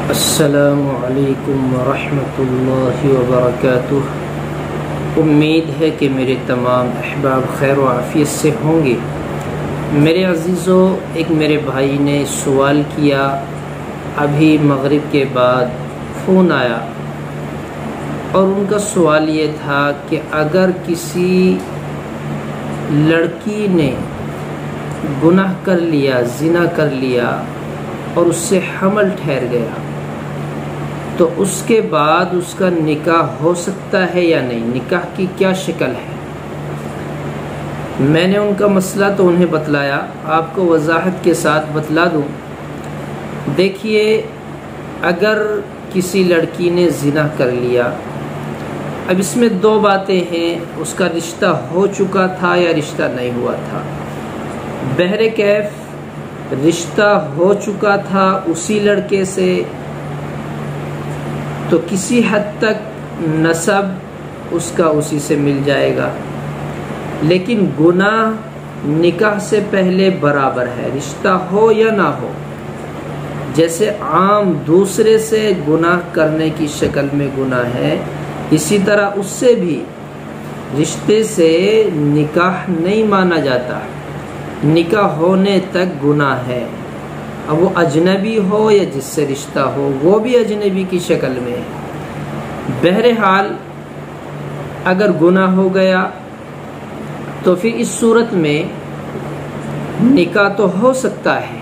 السلام علیکم ورحمۃ اللہ وبرکاتہ۔ امید ہے کہ میرے تمام احباب خیر و عافیت سے ہوں گے۔ میرے عزیزو، ایک میرے بھائی نے سوال کیا، ابھی مغرب کے بعد فون آیا اور ان کا سوال یہ تھا کہ اگر کسی لڑکی نے گناہ کر لیا، زنا کر لیا اور اس سے حمل ٹھہر گیا تو اس کے بعد اس کا نکاح ہو سکتا ہے یا نہیں؟ نکاح کی کیا شکل ہے؟ میں نے ان کا مسئلہ تو انہیں بتلایا، آپ کو وضاحت کے ساتھ بتلا دوں۔ دیکھیے، اگر کسی لڑکی نے زنا کر لیا، اب اس میں دو باتیں ہیں، اس کا رشتہ ہو چکا تھا یا رشتہ نہیں ہوا تھا۔ بہرکیف رشتہ ہو چکا تھا اسی لڑکے سے تو کسی حد تک نسب اس کا اسی سے مل جائے گا، لیکن گناہ نکاح سے پہلے برابر ہے، رشتہ ہو یا نہ ہو۔ جیسے عام دوسرے سے گناہ کرنے کی شکل میں گناہ ہے، اسی طرح اس سے بھی رشتے سے نکاح نہیں مانا جاتا، نکاح ہونے تک گناہ ہے۔ اب وہ اجنبی ہو یا جس سے رشتہ ہو، وہ بھی اجنبی کی شکل میں ہے۔ بہرحال اگر گناہ ہو گیا تو پھر اس صورت میں نکاح تو ہو سکتا ہے،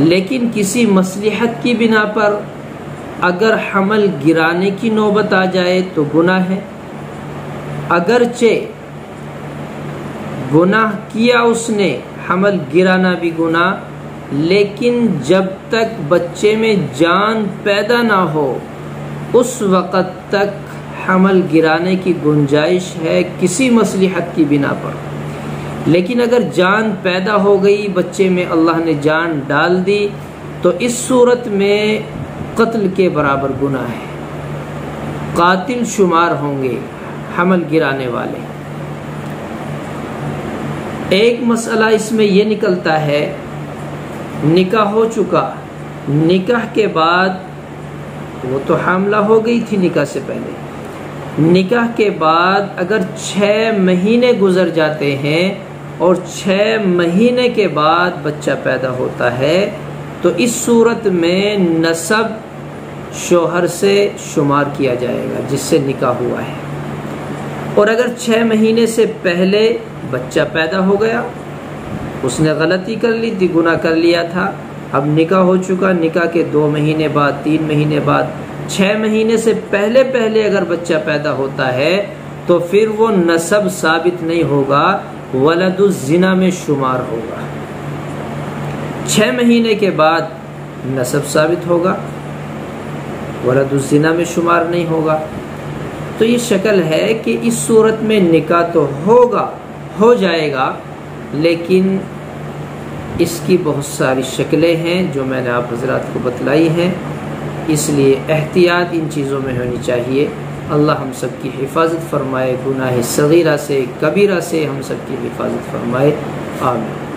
لیکن کسی مصلحت کی بنا پر اگر حمل گرانے کی نوبت آ جائے تو گناہ ہے۔ اگرچہ گناہ کیا اس نے، حمل گرانا بھی گناہ، لیکن جب تک بچے میں جان پیدا نہ ہو اس وقت تک حمل گرانے کی گنجائش ہے کسی مصلحت کی بنا پر۔ لیکن اگر جان پیدا ہو گئی، بچے میں اللہ نے جان ڈال دی، تو اس صورت میں قتل کے برابر گناہ ہے، قاتل شمار ہوں گے حمل گرانے والے۔ ایک مسئلہ اس میں یہ نکلتا ہے، نکاح ہو چکا، نکاح کے بعد وہ تو حاملہ ہو گئی تھی نکاح سے پہلے، نکاح کے بعد اگر 6 مہینے گزر جاتے ہیں اور 6 مہینے کے بعد بچہ پیدا ہوتا ہے تو اس صورت میں نسب شوہر سے شمار کیا جائے گا جس سے نکاح ہوا ہے۔ اور اگر 6 مہینے سے پہلے بچہ پیدا ہو گیا، اس نے غلطی کر لی تھی، گناہ کر لیا تھا، اب نکاح ہو چکا، نکاح کے 2 مہینے بعد، 3 مہینے بعد، 6 مہینے سے پہلے اگر بچہ پیدا ہوتا ہے تو پھر وہ نسب ثابت نہیں ہوگا، ولد الزنا میں شمار ہوگا۔ 6 مہینے کے بعد نسب ثابت ہوگا، ولد الزنا میں شمار نہیں ہوگا۔ تو یہ شکل ہے کہ اس صورت میں نکاح تو ہو جائے گا، لیکن اس کی بہت ساری شکلیں ہیں جو میں نے آپ حضرات کو بتلائی ہیں، اس لیے احتیاط ان چیزوں میں ہونی چاہیے۔ اللہ ہم سب کی حفاظت فرمائے، گناہ صغیرہ سے کبیرہ سے ہم سب کی حفاظت فرمائے، آمین۔